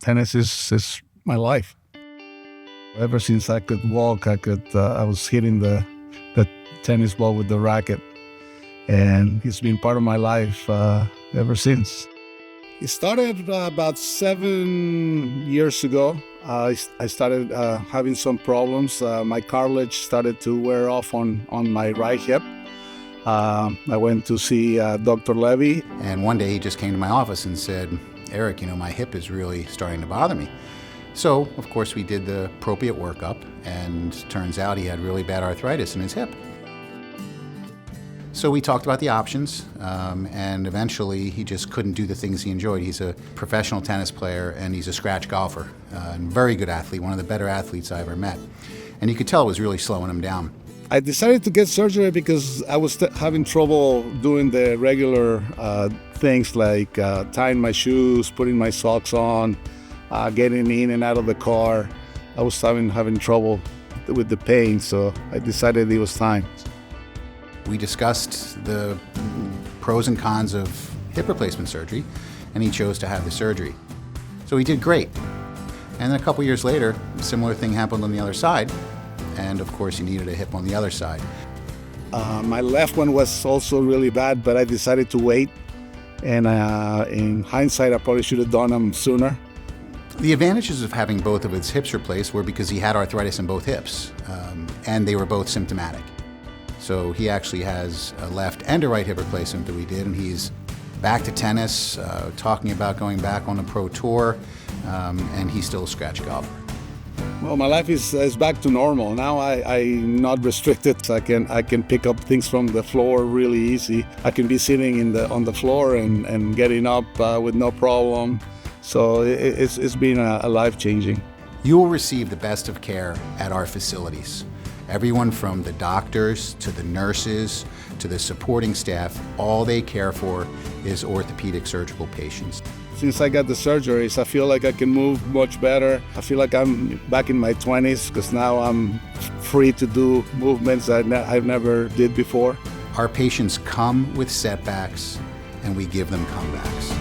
Tennis is my life. Ever since I could walk, I was hitting the tennis ball with the racket, and it's been part of my life ever since. It started about 7 years ago. I started having some problems. My cartilage started to wear off on my right hip. I went to see Dr. Levy. And one day he just came to my office and said, "Eric, my hip is really starting to bother me." So, of course, we did the appropriate workup, and turns out he had really bad arthritis in his hip. So we talked about the options, and eventually he just couldn't do the things he enjoyed. He's a professional tennis player, and he's a scratch golfer, and very good athlete, one of the better athletes I ever met. And you could tell it was really slowing him down. I decided to get surgery because I was having trouble doing the regular things like tying my shoes, putting my socks on, getting in and out of the car. I was having trouble with the pain, so I decided it was time. We discussed the pros and cons of hip replacement surgery, and he chose to have the surgery. So he did great. And then a couple years later, a similar thing happened on the other side, and of course he needed a hip on the other side. My left one was also really bad, but I decided to wait, and in hindsight, I probably should have done them sooner. The advantages of having both of his hips replaced were because he had arthritis in both hips, and they were both symptomatic. So he actually has a left and a right hip replacement that we did, and he's back to tennis, talking about going back on a pro tour, and he's still a scratch golfer. Well, my life is back to normal. Now I'm not restricted. I can pick up things from the floor really easy. I can be sitting on the floor and getting up with no problem. So it's been a life-changing. You will receive the best of care at our facilities. Everyone from the doctors to the nurses to the supporting staff, all they care for is orthopedic surgical patients. Since I got the surgeries, I feel like I can move much better. I feel like I'm back in my 20s because now I'm free to do movements that I've never did before. Our patients come with setbacks, and we give them comebacks.